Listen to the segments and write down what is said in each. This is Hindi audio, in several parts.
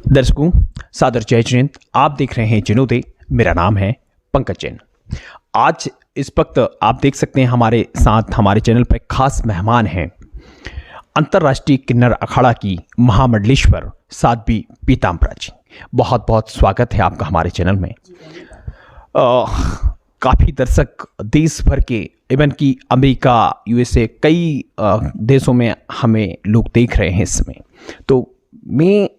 दर्शकों सादर जय जयंत। आप देख रहे हैं जिनोदय। मेरा नाम है पंकज जैन। आज इस वक्त आप देख सकते हैं हमारे साथ हमारे चैनल पर खास मेहमान हैं अंतर्राष्ट्रीय किन्नर अखाड़ा की महामंडलेश्वर साध्वी पीताम्बरा जी। बहुत बहुत स्वागत है आपका हमारे चैनल में। काफ़ी दर्शक देश भर के इवन कि अमेरिका, यूएसए, कई देशों में हमें लोग देख रहे हैं इस समय। तो मैं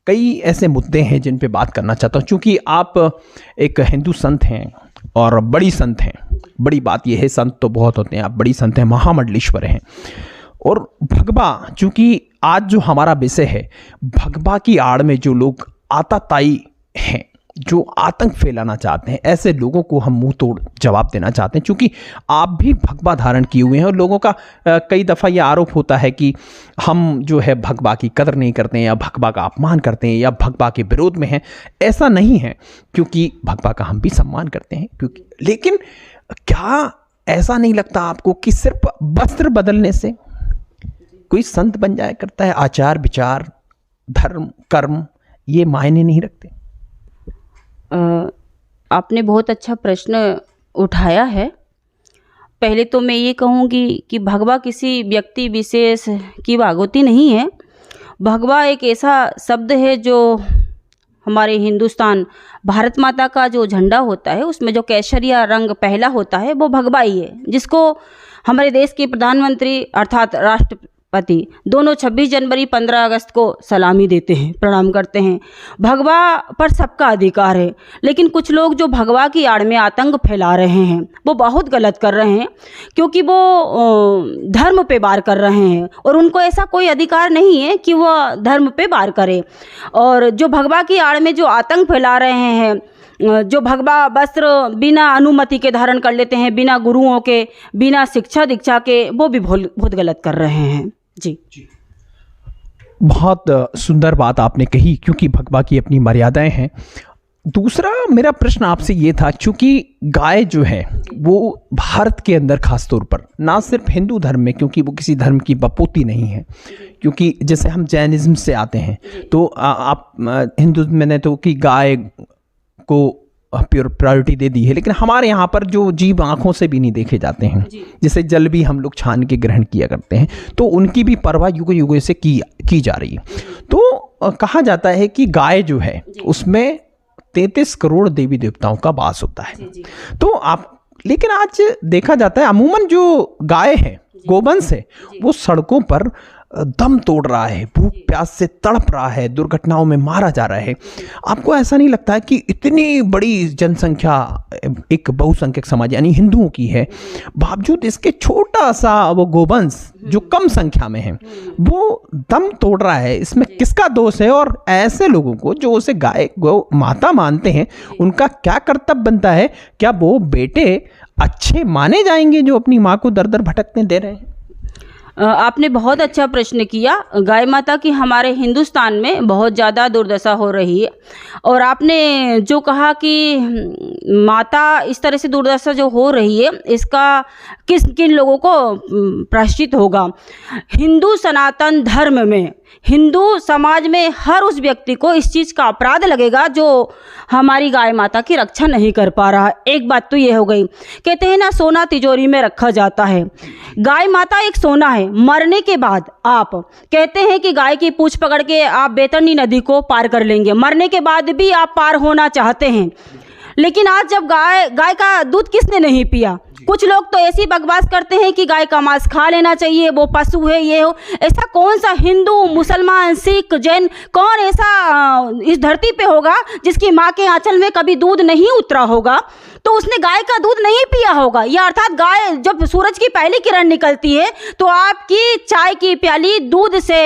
कई ऐसे मुद्दे हैं जिन पे बात करना चाहता हूँ, क्योंकि आप एक हिंदू संत हैं और बड़ी संत हैं। बड़ी बात यह है, संत तो बहुत होते हैं, आप बड़ी संत हैं, महामंडलेश्वर हैं। और भगवा, चूँकि आज जो हमारा विषय है, भगवा की आड़ में जो लोग आताताई हैं, जो आतंक फैलाना चाहते हैं, ऐसे लोगों को हम मुंह तोड़ जवाब देना चाहते हैं। क्योंकि आप भी भगवा धारण किए हुए हैं और लोगों का कई दफ़ा ये आरोप होता है कि हम जो है भगवा की कदर नहीं करते हैं या भगवा का अपमान करते हैं या भगवा के विरोध में हैं। ऐसा नहीं है, क्योंकि भगवा का हम भी सम्मान करते हैं। क्योंकि लेकिन क्या ऐसा नहीं लगता आपको कि सिर्फ वस्त्र बदलने से कोई संत बन जाया करता है? आचार विचार, धर्म, कर्म ये मायने नहीं रखते? आपने बहुत अच्छा प्रश्न उठाया है। पहले तो मैं ये कहूँगी कि भगवा किसी व्यक्ति विशेष की भागवती नहीं है। भगवा एक ऐसा शब्द है जो हमारे हिंदुस्तान, भारत माता का जो झंडा होता है उसमें जो केसरिया रंग पहला होता है वो भगवा ही है, जिसको हमारे देश के प्रधानमंत्री अर्थात राष्ट्रपति दोनों 26 जनवरी 15 अगस्त को सलामी देते हैं, प्रणाम करते हैं। भगवा पर सबका अधिकार है, लेकिन कुछ लोग जो भगवा की आड़ में आतंक फैला रहे हैं वो बहुत गलत कर रहे हैं, क्योंकि वो धर्म पे वार कर रहे हैं और उनको ऐसा कोई अधिकार नहीं है कि वह धर्म पे वार करे। और जो भगवा की आड़ में जो आतंक फैला रहे हैं, जो भगवा वस्त्र बिना अनुमति के धारण कर लेते हैं, बिना गुरुओं के, बिना शिक्षा दीक्षा के, वो भी बहुत गलत कर रहे हैं। जी बहुत सुंदर बात आपने कही, क्योंकि भगवा की अपनी मर्यादाएं हैं। दूसरा मेरा प्रश्न आपसे ये था, क्योंकि गाय जो है वो भारत के अंदर खास तौर पर, ना सिर्फ हिंदू धर्म में, क्योंकि वो किसी धर्म की बपोती नहीं है, क्योंकि जैसे हम जैनिज्म से आते हैं तो आप हिंदू मैंने तो कि गाय को प्रायोरिटी दे दी है, लेकिन हमारे यहाँ पर जो जीव आंखों से भी नहीं देखे जाते हैं, जैसे जल भी हम लोग छान के ग्रहण किया करते हैं, तो उनकी भी परवाह युग युग से की जा रही है। तो कहा जाता है कि गाय जो है उसमें 33 करोड़ देवी देवताओं का वास होता है। तो आप, लेकिन आज देखा जाता है अमूमन जो गाय है, गोवंश है, वो सड़कों पर दम तोड़ रहा है, भूख प्यास से तड़प रहा है, दुर्घटनाओं में मारा जा रहा है। आपको ऐसा नहीं लगता है कि इतनी बड़ी जनसंख्या एक बहुसंख्यक समाज यानी हिंदुओं की है, बावजूद इसके छोटा सा वो गोवंश जो कम संख्या में है वो दम तोड़ रहा है? इसमें किसका दोष है? और ऐसे लोगों को जो उसे गाय गौ माता मानते हैं, उनका क्या कर्तव्य बनता है? क्या वो बेटे अच्छे माने जाएंगे जो अपनी माँ को दर दर भटकने दे रहे हैं? आपने बहुत अच्छा प्रश्न किया। गाय माता की हमारे हिंदुस्तान में बहुत ज़्यादा दुर्दशा हो रही है, और आपने जो कहा कि माता इस तरह से दुर्दशा जो हो रही है, इसका किन लोगों को प्रायश्चित होगा? हिंदू सनातन धर्म में, हिंदू समाज में हर उस व्यक्ति को इस चीज़ का अपराध लगेगा जो हमारी गाय माता की रक्षा नहीं कर पा रहा। एक बात तो ये हो गई, कहते हैं ना, सोना तिजोरी में रखा जाता है। गाय माता एक सोना है। मरने के बाद आप कहते हैं कि गाय की पूंछ पकड़ के आप बैतरणी नदी को पार कर लेंगे, मरने के बाद भी आप पार होना चाहते हैं। लेकिन आज जब गाय का दूध किसने नहीं पिया? कुछ लोग तो ऐसी बकवास करते हैं कि गाय का मांस खा लेना चाहिए, वो पशु है, ये हो। ऐसा कौन सा हिंदू, मुसलमान, सिख, जैन, कौन ऐसा इस धरती पे होगा जिसकी माँ के आंचल में कभी दूध नहीं उतरा होगा, तो उसने गाय का दूध नहीं पिया होगा? या अर्थात गाय जब सूरज की पहली किरण निकलती है तो आपकी चाय की प्याली दूध से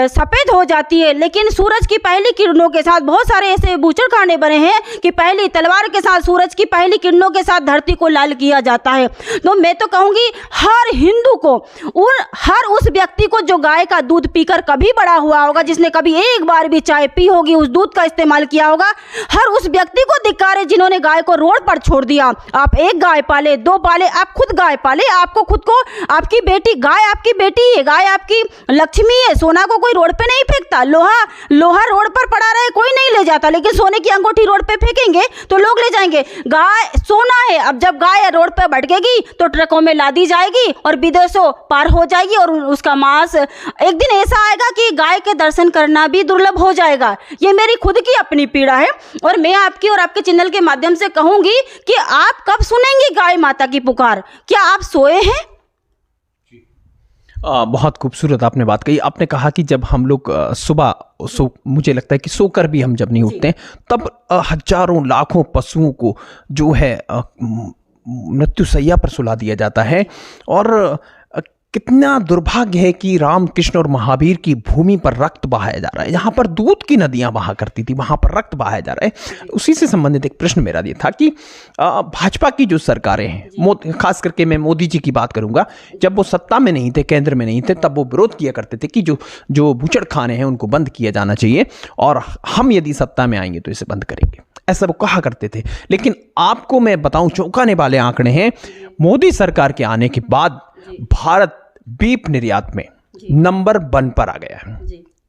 सफ़ेद हो जाती है, लेकिन सूरज की पहली किरणों के साथ बहुत सारे ऐसे बूचड़खाने बने हैं कि पहली तलवार के साथ, सूरज की पहली किरणों के साथ धरती को लाल किया जाता है। तो मैं तो कहूँगी हर हिंदू को, हर उस व्यक्ति को जो गाय का दूध पीकर कभी बड़ा हुआ होगा, जिसने कभी एक बार भी चाय पी होगी, उस दूध का इस्तेमाल किया होगा, हर उस व्यक्ति को धिक्कार है जिन्होंने गाय को रोड पर छोड़ दिया। आप एक गाय पाले, 2 पाले, आप खुद गाय पाले, आपको खुद को, आपकी बेटी, गाय आपकी बेटी है, गाय आपकी लक्ष्मी है। सोना को कोई रोड पे नहीं फेंकता, लोहा रोड पर पड़ा रहे कोई नहीं ले जाता, लेकिन सोने की अंगूठी रोड पे फेंकेंगे तो लोग ले जाएंगे। गाय सोना है। अब जब गाय रोड पे भटकेगी तो ट्रकों में लादी जाएगी और विदेशों पार हो जाएगी, और उसका मांस एक दिन ऐसा आएगा कि गाय के दर्शन करना भी दुर्लभ हो जाएगा। ये मेरी खुद की अपनी पीड़ा है, और मैं आपकी और आपके चैनल के माध्यम से कहूंगी कि आप कब सुनेंगे गाय माता की पुकार? क्या आप सोए हैं? बहुत खूबसूरत आपने बात कही। आपने कहा कि जब हम लोग सुबह मुझे लगता है कि सोकर भी हम जब नहीं उठते हैं, तब हजारों लाखों पशुओं को जो है मृत्युशैया पर सुला दिया जाता है। और कितना दुर्भाग्य है कि राम, कृष्ण और महावीर की भूमि पर रक्त बहाया जा रहा है। जहाँ पर दूध की नदियाँ बहा करती थी, वहाँ पर रक्त बहाया जा रहा है। उसी से संबंधित एक प्रश्न मेरा ये था कि भाजपा की जो सरकारें हैं, खास करके मैं मोदी जी की बात करूँगा, जब वो सत्ता में नहीं थे, केंद्र में नहीं थे, तब वो विरोध किया करते थे कि जो बूचड़खाने हैं उनको बंद किया जाना चाहिए, और हम यदि सत्ता में आएंगे तो इसे बंद करेंगे, ऐसा वो कहा करते थे। लेकिन आपको मैं बताऊं, चौंकाने वाले आंकड़े हैं। मोदी सरकार के आने के बाद भारत बीफ निर्यात में नंबर 1 पर आ गया है।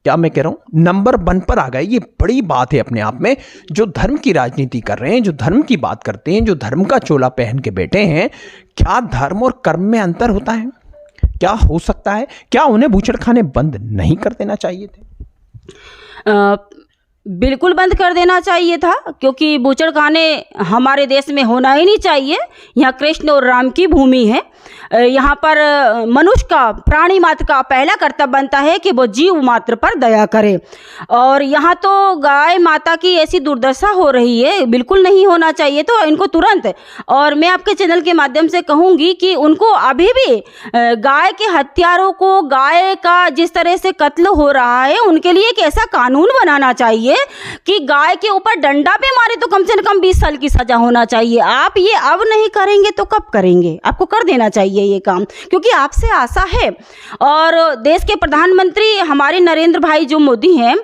क्या मैं कह रहा हूं? नंबर 1 पर आ गया। ये बड़ी बात है अपने आप में। जो धर्म की राजनीति कर रहे हैं, जो धर्म की बात करते हैं, जो धर्म का चोला पहन के बैठे हैं, क्या धर्म और कर्म में अंतर होता है? क्या हो सकता है? क्या उन्हें बूचड़खाने बंद नहीं कर देना चाहिए थे? बिल्कुल बंद कर देना चाहिए था, क्योंकि बूचड़खाने हमारे देश में होना ही नहीं चाहिए। यहाँ कृष्ण और राम की भूमि है। यहाँ पर मनुष्य का, प्राणी मात्र का पहला कर्तव्य बनता है कि वो जीव मात्र पर दया करे। और यहाँ तो गाय माता की ऐसी दुर्दशा हो रही है, बिल्कुल नहीं होना चाहिए। तो इनको तुरंत, और मैं आपके चैनल के माध्यम से कहूँगी कि उनको अभी भी गाय के हत्यारों को, गाय का जिस तरह से कत्ल हो रहा है, उनके लिए एक ऐसा कानून बनाना चाहिए कि गाय के ऊपर डंडा पे मारे तो कम से कम 20 साल की सजा होना चाहिए। आप ये अब नहीं करेंगे तो कब करेंगे? आपको कर देना चाहिए ये काम, क्योंकि आपसे आशा है। और देश के प्रधानमंत्री हमारे नरेंद्र भाई जो मोदी हैं,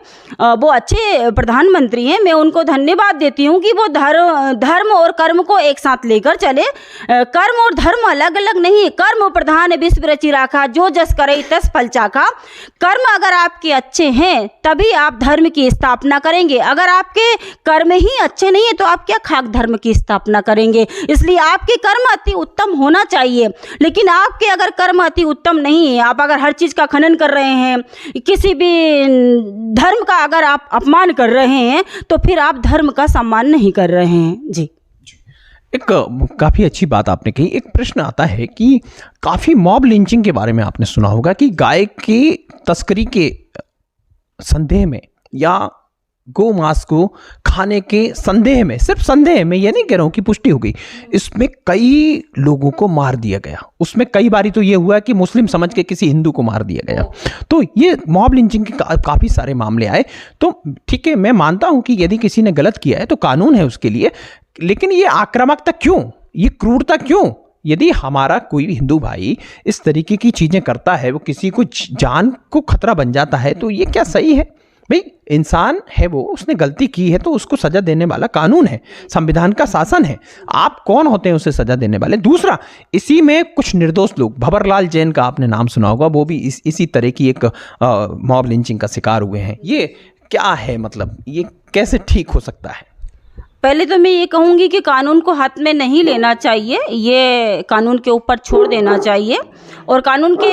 वो अच्छे प्रधानमंत्री हैं। मैं उनको धन्यवाद देती हूँ कि वो धर्म और कर्म को एक साथ लेकर चले। कर्म और धर्म अलग अलग नहीं, कर्म प्रधान विश्व रचि राखा, जो जस करे तस फल चाखा। कर्म अगर आपके अच्छे हैं तभी आप धर्म की स्थापना करेंगे। अगर आपके कर्म ही अच्छे नहीं है तो आप क्या खाक धर्म की स्थापना करेंगे? इसलिए आपके कर्म अति उत्तम होना चाहिए। लेकिन आपके अगर कर्म अति उत्तम नहीं है, आप अगर हर चीज़ का खनन कर रहे हैं, किसी भी धर्म का अगर आप अपमान कर रहे हैं, तो फिर आप धर्म का सम्मान नहीं कर रहे हैं। जी, एक काफ़ी अच्छी बात आपने कही। एक प्रश्न आता है कि काफ़ी मॉब लिंचिंग के बारे में आपने सुना होगा कि गाय की तस्करी के संदेह में या गौ मांस को खाने के संदेह में, सिर्फ संदेह में, ये नहीं कह रहा हूँ कि पुष्टि हो गई, इसमें कई लोगों को मार दिया गया। उसमें कई बारी तो ये हुआ कि मुस्लिम समझ के किसी हिंदू को मार दिया गया। तो ये मॉब लिंचिंग के काफ़ी सारे मामले आए। तो ठीक है, मैं मानता हूँ कि यदि किसी ने गलत किया है तो कानून है उसके लिए, लेकिन ये आक्रामकता क्यों, ये क्रूरता क्यों? यदि हमारा कोई हिंदू भाई इस तरीके की चीज़ें करता है, वो किसी को जान को खतरा बन जाता है, तो ये क्या सही है? भाई इंसान है वो, उसने गलती की है तो उसको सजा देने वाला कानून है, संविधान का शासन है। आप कौन होते हैं उसे सजा देने वाले? दूसरा, इसी में कुछ निर्दोष लोग, भंवरलाल जैन का आपने नाम सुना होगा, वो भी इसी तरह की एक मॉब लिंचिंग का शिकार हुए हैं। ये क्या है, मतलब ये कैसे ठीक हो सकता है? पहले तो मैं ये कहूँगी कि कानून को हाथ में नहीं लेना चाहिए, ये कानून के ऊपर छोड़ देना चाहिए। और कानून के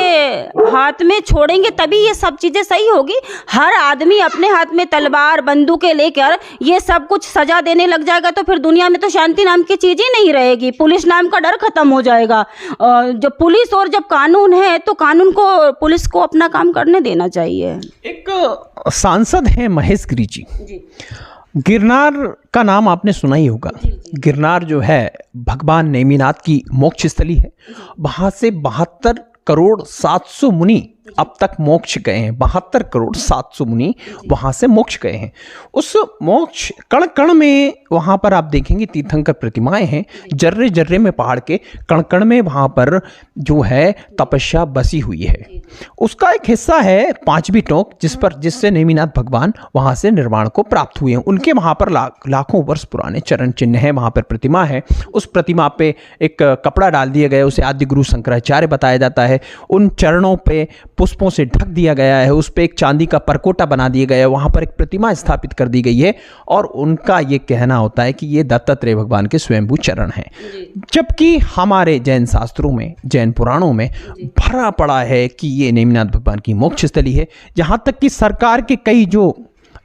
हाथ में छोड़ेंगे तभी ये सब चीज़ें सही होगी। हर आदमी अपने हाथ में तलवार, बंदूकें लेकर ये सब कुछ सजा देने लग जाएगा तो फिर दुनिया में तो शांति नाम की चीज़ ही नहीं रहेगी। पुलिस नाम का डर खत्म हो जाएगा। जब पुलिस और जब कानून है तो कानून को, पुलिस को अपना काम करने देना चाहिए। एक सांसद हैं महेश गिरी जी, गिरनार का नाम आपने सुना ही होगा। गिरनार जो है भगवान नेमिनाथ की मोक्ष स्थली है। वहाँ से 72 करोड़ 700 मुनि अब तक मोक्ष गए हैं। 72 करोड़ 700 मुनि वहाँ से मोक्ष गए हैं। उस मोक्ष कण कण में वहाँ पर आप देखेंगे तीर्थंकर प्रतिमाएं हैं। जर्रे जर्रे में पहाड़ के कण कण में वहाँ पर जो है तपस्या बसी हुई है। उसका एक हिस्सा है पांचवी टोंक, जिससे नेमिनाथ भगवान वहां से निर्माण को प्राप्त हुए हैं। उनके वहां पर लाखों वर्ष पुराने चरण चिन्ह है, वहां पर प्रतिमा है। उस प्रतिमा पे एक कपड़ा डाल दिया गया, उसे आदि गुरु शंकराचार्य बताया जाता है। उन चरणों पे पुष्पों से ढक दिया गया है, उस पे एक चांदी का परकोटा बना दिया गया है, वहां पर एक प्रतिमा स्थापित कर दी गई है। और उनका ये कहना होता है कि ये दत्तात्रेय भगवान के स्वयंभू चरण हैं। जबकि हमारे जैन शास्त्रों में, जैन पुराणों में भरा पड़ा है कि ये नेमिनाथ भगवान की मोक्ष स्थली है। जहाँ तक कि सरकार के कई जो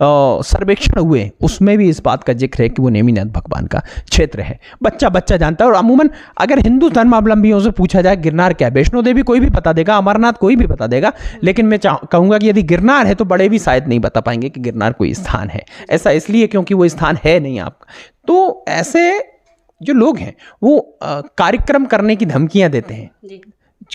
सर्वेक्षण हुए उसमें भी इस बात का जिक्र है कि वो नेमिनाथ भगवान का क्षेत्र है। बच्चा बच्चा जानता है। और अमूमन अगर हिंदू धर्मावलंबियों से पूछा जाए गिरनार क्या है, वैष्णो देवी कोई भी बता देगा, अमरनाथ कोई भी बता देगा, लेकिन मैं कहूँगा कि यदि गिरनार है तो बड़े भी शायद नहीं बता पाएंगे कि गिरनार कोई स्थान है। ऐसा इसलिए क्योंकि वो स्थान है नहीं आपका। तो ऐसे जो लोग हैं वो कार्यक्रम करने की धमकियाँ देते हैं।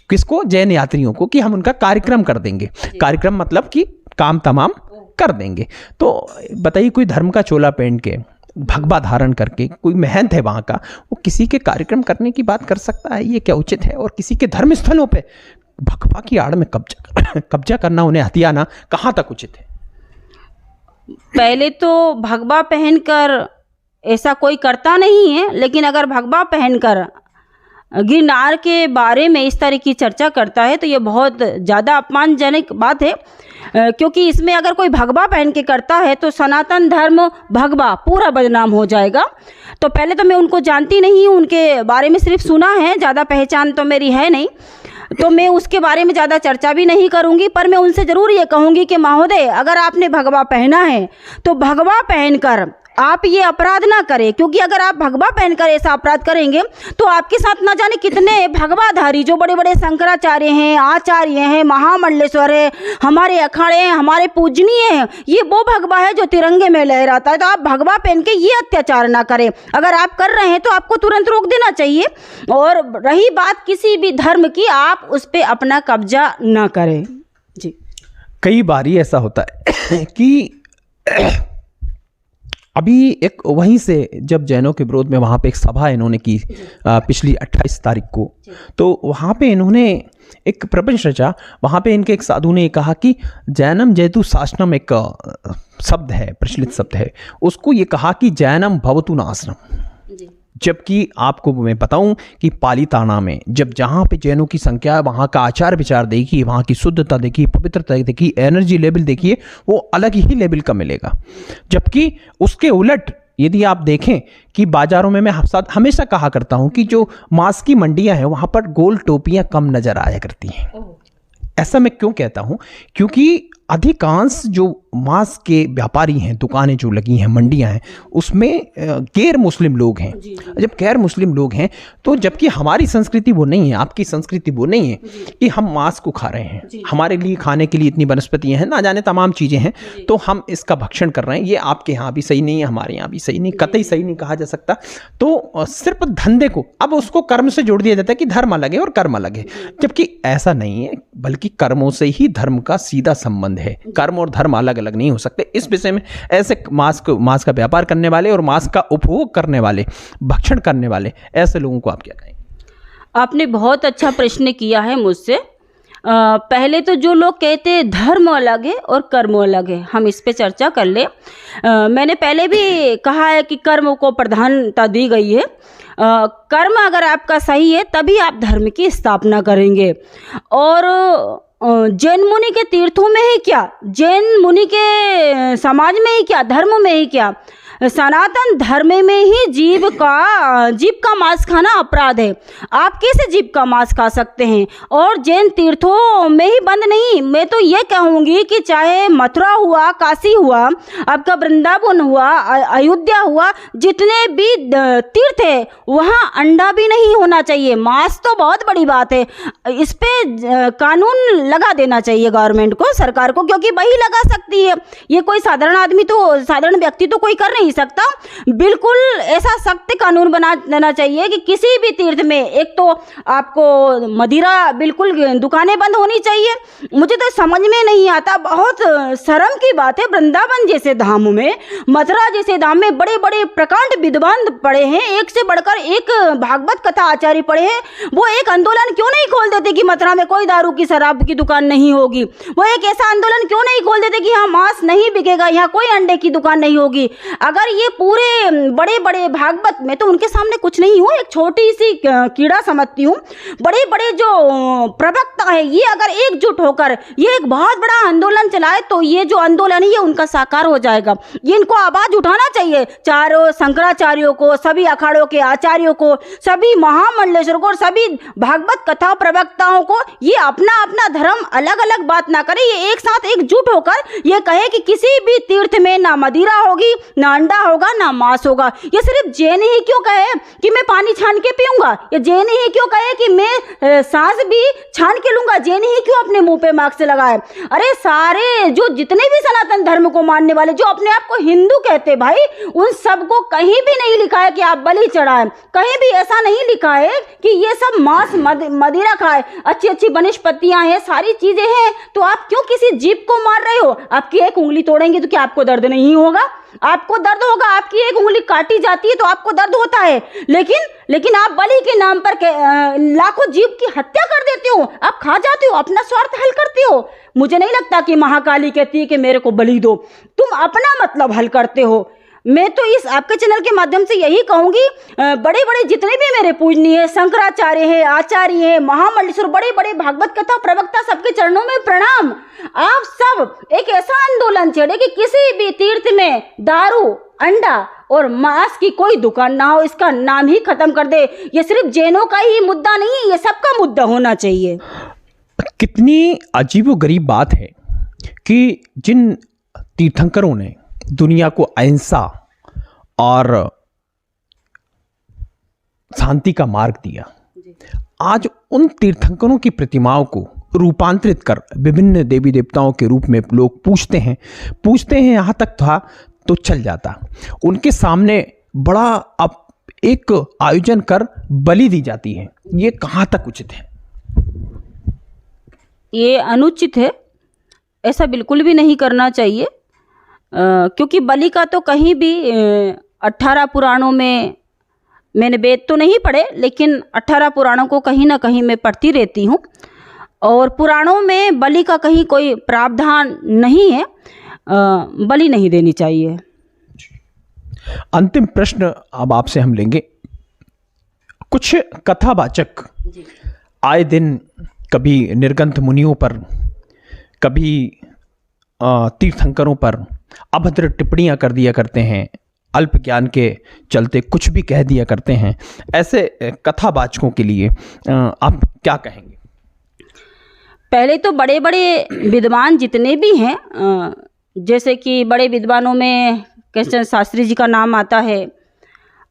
किसको? जैन यात्रियों को, कि हम उनका कार्यक्रम कर देंगे। कार्यक्रम मतलब कि काम तमाम कर देंगे। तो बताइए, कोई धर्म का चोला पहन के, भगवा धारण करके, कोई महंत है वहाँ का, वो किसी के कार्यक्रम करने की बात कर सकता है? ये क्या उचित है? और किसी के धर्म स्थलों पे भगवा की आड़ में कब्जा करना, उन्हें हथियाना कहाँ तक उचित है? पहले तो भगवा पहनकर ऐसा कोई करता नहीं है, लेकिन अगर भगवा पहनकर गिरनार के बारे में इस तरह की चर्चा करता है तो ये बहुत ज़्यादा अपमानजनक बात है। क्योंकि इसमें अगर कोई भगवा पहन के करता है तो सनातन धर्म भगवा पूरा बदनाम हो जाएगा। तो पहले तो मैं उनको जानती नहीं हूँ, उनके बारे में सिर्फ सुना है, ज़्यादा पहचान तो मेरी है नहीं, तो मैं उसके बारे में ज़्यादा चर्चा भी नहीं करूँगी। पर मैं उनसे ज़रूर ये कहूँगी कि महोदय, अगर आपने भगवा पहना है तो भगवा पहनकर आप ये अपराध ना करें, क्योंकि अगर आप भगवा पहनकर ऐसा अपराध करेंगे तो आपके साथ ना जाने कितने भगवाधारी, जो बड़े बड़े शंकराचार्य हैं, आचार्य हैं, महामंडलेश्वर है, हमारे अखाड़े हैं, हमारे पूजनीय हैं, ये वो भगवा है जो तिरंगे में लहराता है। तो आप भगवा पहन के ये अत्याचार ना करें। अगर आप कर रहे हैं तो आपको तुरंत रोक देना चाहिए। और रही बात किसी भी धर्म की, आप उस पर अपना कब्जा ना करें। जी, कई बार ऐसा होता है कि अभी एक वहीं से जब जैनों के विरोध में वहाँ पे एक सभा इन्होंने की पिछली 28 तारीख को, तो वहाँ पे इन्होंने एक प्रपंच रचा। वहाँ पे इनके एक साधु ने कहा कि जैनम जयतु शासनम, एक शब्द है, प्रचलित शब्द है, उसको ये कहा कि जैनम भवतु नासनम। जबकि आपको मैं बताऊं कि पालीताना में जब जहाँ पे जैनों की संख्या है, वहाँ का आचार विचार देखिए, वहाँ की शुद्धता देखिए, पवित्रता देखिए, एनर्जी लेवल देखिए, वो अलग ही लेवल का मिलेगा। जबकि उसके उलट यदि आप देखें कि बाजारों में, मैं हमेशा कहा करता हूँ कि जो मांस की मंडियाँ हैं वहाँ पर गोल टोपियाँ कम नजर आया करती हैं। ऐसा मैं क्यों कहता हूँ? क्योंकि अधिकांश जो मांस के व्यापारी हैं, दुकानें जो लगी हैं, मंडियां हैं, उसमें गैर मुस्लिम लोग हैं। जब गैर मुस्लिम लोग हैं तो जबकि हमारी संस्कृति वो नहीं है, आपकी संस्कृति वो नहीं है कि हम मांस को खा रहे हैं, हमारे लिए खाने के लिए इतनी वनस्पतियां हैं, ना जाने तमाम चीज़ें हैं, तो हम इसका भक्षण कर रहे हैं। ये आपके यहाँ भी सही नहीं है, हमारे यहाँ भी सही नहीं, कतई सही नहीं कहा जा सकता। तो सिर्फ धंधे को अब उसको कर्म से जोड़ दिया जाता है कि धर्म अलग है और कर्म अलग है, जबकि ऐसा नहीं है, बल्कि कर्मों से ही धर्म का सीधा संबंध है। कर्म और धर्म अलग अलग नहीं हो सकते। इस विषय में ऐसे मांस का व्यापार करने वाले और मांस का उपभोग करने वाले, भक्षण करने वाले, ऐसे लोगों को आप क्या कहेंगे? आपने बहुत अच्छा प्रश्न किया है मुझसे। पहले तो जो लोग कहते हैं धर्म अलग है और कर्म अलग है, हम इस पे चर्चा कर ले। मैंने पहले भी कहा है कि कर्म को प्रधानता दी गई है। कर्म अगर आपका सही है तभी आप धर्म की स्थापना करेंगे। और जैन मुनि के तीर्थों में ही क्या, जैन मुनि के समाज में ही क्या, धर्म में ही क्या, सनातन धर्म में ही जीव का मांस खाना अपराध है। आप कैसे जीव का मांस खा सकते हैं? और जैन तीर्थों में ही बंद नहीं, मैं तो ये कहूँगी कि चाहे मथुरा हुआ, काशी हुआ, आपका वृंदावन हुआ, अयोध्या हुआ, जितने भी तीर्थ है वहाँ अंडा भी नहीं होना चाहिए। मांस तो बहुत बड़ी बात है, इस पे कानून लगा देना चाहिए गवर्नमेंट को, सरकार को, क्योंकि वही लगा सकती है। ये कोई साधारण आदमी तो, साधारण व्यक्ति तो कोई कर नहीं नहीं सकता। बिल्कुल ऐसा सख्त कानून बना देना चाहिए कि किसी भी तीर्थ में एक तो आपको मदिरा बिल्कुल दुकानें बंद होनी चाहिए। मुझे तो समझ में नहीं आता, बहुत शर्म की बात है, वृंदावन जैसे धाम में, मथुरा जैसे धाम में बड़े बड़े प्रकांड विद्वान पड़े हैं, एक से बढ़कर एक भागवत कथा आचार्य पड़े हैं, वो एक आंदोलन क्यों नहीं खोल देते कि मथुरा में कोई दारू की शराब की दुकान नहीं होगी? वो एक ऐसा आंदोलन क्यों नहीं खोल देते कि यहाँ मांस नहीं बिकेगा, यहाँ कोई अंडे की दुकान नहीं होगी? अगर ये पूरे बड़े बड़े भागवत में, तो उनके सामने कुछ नहीं हूँ, एक छोटी सी कीड़ा समझती हूँ, बड़े बड़े जो प्रवक्ता है ये अगर एकजुट होकर ये एक बहुत बड़ा आंदोलन चलाए तो ये जो आंदोलन है ये उनका साकार हो जाएगा। ये इनको आवाज उठाना चाहिए, चारों शंकराचार्यों को, सभी अखाड़ों के आचार्यों को, सभी महामंडलेश्वर को और सभी भागवत कथा प्रवक्ताओं को, ये अपना अपना धर्म अलग अलग बात ना करे, ये एक साथ एकजुट होकर ये कहे कि किसी भी तीर्थ में ना मदिरा होगी, ना अंडा होगा, ना मांस होगा। ये सिर्फ जैन ही क्यों कहे कि मैं पानी छान के पीऊंगा? ये जैन ही क्यों कहे कि मैं सांस भी छान के लूंगा? जैन ही क्यों अपने मुंह पे मास्क लगाए? अरे सारे जो जितने भी सनातन धर्म को मानने वाले जो अपने आप को हिंदू कहते, भाई उन सबको कहीं भी नहीं लिखा है कि आप बलि चढ़ाएं, कहीं भी ऐसा नहीं लिखा है कि ये सब मांस मदिरा खाए, अच्छी अच्छी वनस्पतियां हैं, सारी चीजें हैं, तो आप क्यों किसी जीव को मार रहे हो? आपकी एक उंगली तोड़ेंगे तो क्या आपको दर्द नहीं होगा? आपको दर्द होगा, आपकी एक उंगली काटी जाती है तो आपको दर्द होता है, लेकिन आप बलि के नाम पर लाखों जीव की हत्या कर देते हो, आप खा जाते हो, अपना स्वार्थ हल करते हो। मुझे नहीं लगता कि महाकाली कहती है कि मेरे को बलि दो, तुम अपना मतलब हल करते हो। मैं तो इस आपके चैनल के माध्यम से यही कहूंगी, बड़े बड़े जितने भी मेरे पूजनीय शंकराचार्य हैं, आचार्य हैं, महामंडलेश्वर, बड़े बड़े भागवत कथा प्रवक्ता, सबके चरणों में प्रणाम। आप सब एक ऐसा आंदोलन छेड़े कि किसी भी तीर्थ में दारू, अंडा और मांस की कोई दुकान ना हो, इसका नाम ही खत्म कर दे। ये सिर्फ जैनों का ही मुद्दा नहीं है, ये सबका मुद्दा होना चाहिए। कितनी अजीबोगरीब बात है कि जिन तीर्थंकरों ने दुनिया को अहिंसा और शांति का मार्ग दिया, आज उन तीर्थंकरों की प्रतिमाओं को रूपांतरित कर विभिन्न देवी देवताओं के रूप में लोग पूजते हैं। यहाँ तक था तो चल जाता, उनके सामने बड़ा अब एक आयोजन कर बलि दी जाती है। ये कहाँ तक उचित है? ये अनुचित है, ऐसा बिल्कुल भी नहीं करना चाहिए, क्योंकि बलि का तो कहीं भी 18 पुराणों में, मैंने वेद तो नहीं पढ़े लेकिन 18 पुराणों को कहीं ना कहीं मैं पढ़ती रहती हूँ, और पुराणों में बलि का कहीं कोई प्रावधान नहीं है, बलि नहीं देनी चाहिए। अंतिम प्रश्न अब आपसे हम लेंगे। कुछ कथावाचक आए दिन कभी निर्गंथ मुनियों पर, कभी तीर्थंकरों पर अभद्र टिप्पणियां कर दिया करते हैं, अल्प ज्ञान के चलते कुछ भी कह दिया करते हैं। ऐसे कथावाचकों के लिए आप क्या कहेंगे? पहले तो बड़े बड़े विद्वान जितने भी हैं, जैसे कि बड़े विद्वानों में कृष्ण शास्त्री जी का नाम आता है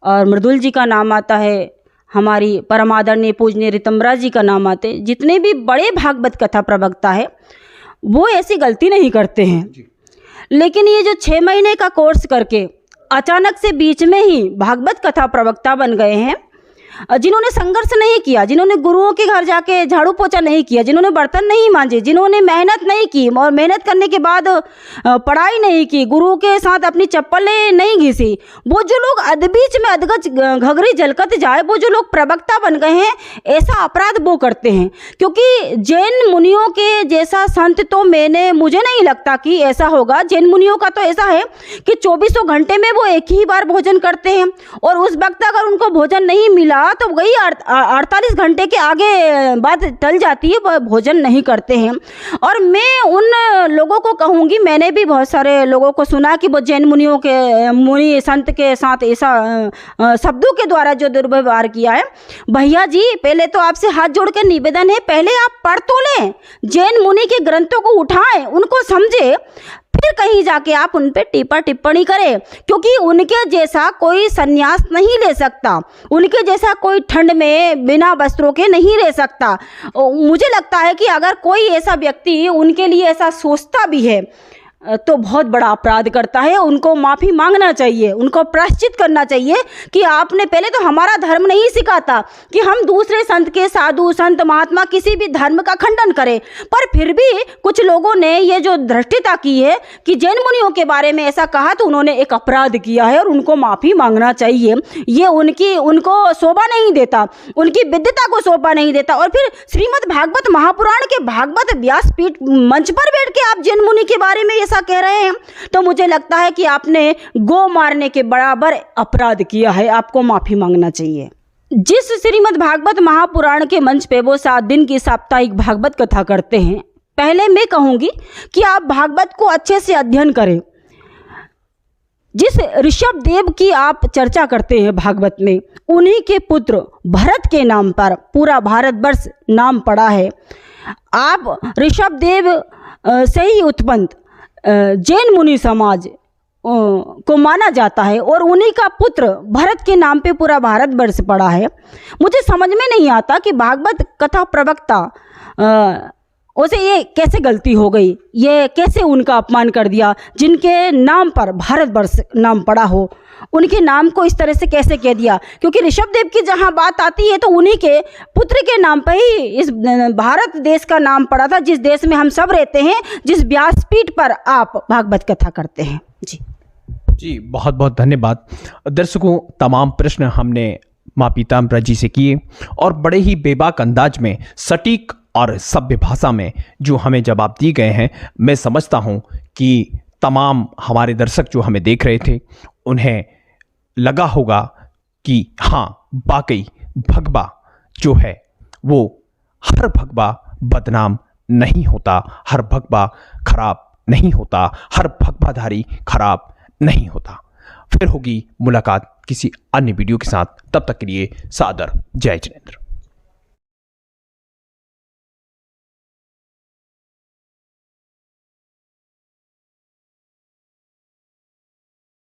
और मृदुल जी का नाम आता है, हमारी परमादरणीय पूजनीय ऋतंबरा जी का नाम आते हैं। जितने भी बड़े भागवत कथा प्रवक्ता है वो ऐसी गलती नहीं करते हैं, लेकिन ये जो 6 महीने का कोर्स करके अचानक से बीच में ही भागवत कथा प्रवक्ता बन गए हैं, जिन्होंने संघर्ष नहीं किया, जिन्होंने गुरुओं के घर जाके झाड़ू पोछा नहीं किया, जिन्होंने बर्तन नहीं मांजे, जिन्होंने मेहनत नहीं की और मेहनत करने के बाद पढ़ाई नहीं की, गुरु के साथ अपनी चप्पलें नहीं घिसी, वो जो लोग अधबीच में अधगज घघरी झलकत जाए, वो जो लोग प्रवक्ता बन गए हैं, ऐसा अपराध वो करते हैं। क्योंकि जैन मुनियों के जैसा संत तो मुझे नहीं लगता कि ऐसा होगा। जैन मुनियों का तो ऐसा है कि 24 घंटे में वो एक ही बार भोजन करते हैं, और उस वक्त अगर उनको भोजन नहीं मिला तो वही 48 घंटे के आगे बात टल जाती है, वह भोजन नहीं करते हैं। और मैं उन लोगों को कहूँगी, मैंने भी बहुत सारे लोगों को सुना कि वो जैन मुनियों के मुनि संत के साथ ऐसा शब्दों के द्वारा जो दुर्व्यवहार किया है। भैया जी, पहले तो आपसे हाथ जोड़ के निवेदन है, पहले आप पढ़ तो लें, जैन मुनि के ग्रंथों को उठाएं, उनको समझे, फिर कहीं जाके आप उन पे टीपा टिप्पणी करें। क्योंकि उनके जैसा कोई सन्यास नहीं ले सकता, उनके जैसा कोई ठंड में बिना वस्त्रों के नहीं रह सकता। मुझे लगता है कि अगर कोई ऐसा व्यक्ति उनके लिए ऐसा सोचता भी है, तो बहुत बड़ा अपराध करता है। उनको माफ़ी मांगना चाहिए, उनको प्रायश्चित करना चाहिए कि आपने पहले तो हमारा धर्म नहीं सिखाता कि हम दूसरे संत के, साधु संत महात्मा किसी भी धर्म का खंडन करें, पर फिर भी कुछ लोगों ने ये जो धृष्टता की है कि जैन मुनियों के बारे में ऐसा कहा, तो उन्होंने एक अपराध किया है और उनको माफ़ी मांगना चाहिए। ये उनको शोभा नहीं देता, उनकी विद्वता को शोभा नहीं देता। और फिर श्रीमद् भागवत महापुराण के भागवत व्यासपीठ मंच पर बैठ के आप जैन मुनि के बारे में ऐसा कह रहे हैं, तो मुझे लगता है कि आपने गौ मारने के बराबर अपराध किया है, आपको माफ़ी मांगना चाहिए। जिस श्रीमद् भागवत महापुराण के मंच पे वो 7 दिन की साप्ताहिक भागवत कथा करते हैं, पहले मैं कहूँगी कि आप भागवत को अच्छे से अध्ययन करें। जिस ऋषभ देव की आप चर्चा करते हैं भागवत में, उन्हीं के पुत्र भरत के नाम पर पूरा भारतवर्ष नाम पड़ा है। आप ऋषभ देव से ही उत्पन्न जैन मुनि समाज को माना जाता है और उन्हीं का पुत्र भरत के नाम पे पूरा भारतवर्ष पड़ा है। मुझे समझ में नहीं आता कि भागवत कथा प्रवक्ता उसे ये कैसे गलती हो गई, ये कैसे उनका अपमान कर दिया। जिनके नाम पर भारतवर्ष नाम पड़ा हो, उनके नाम को इस तरह से कैसे कह दिया। क्योंकि ऋषभ देव की जहाँ बात आती है तो उन्हीं के पुत्र के नाम पर ही इस भारत देश का नाम पड़ा था, जिस देश में हम सब रहते हैं, जिस व्यासपीठ पर आप भागवत कथा करते हैं। जी बहुत बहुत धन्यवाद। दर्शकों, तमाम प्रश्न हमने माँ पीताम्बरा जी से किए और बड़े ही बेबाक अंदाज में, सटीक और सभ्य भाषा में जो हमें जवाब दिए गए हैं, मैं समझता हूँ कि तमाम हमारे दर्शक जो हमें देख रहे थे, उन्हें लगा होगा कि हाँ, वाकई भगवा जो है वो हर भगवा बदनाम नहीं होता, हर भगवा खराब नहीं होता, हर भगवाधारी खराब नहीं होता। फिर होगी मुलाकात किसी अन्य वीडियो के साथ, तब तक के लिए सादर जय जिनेंद्र।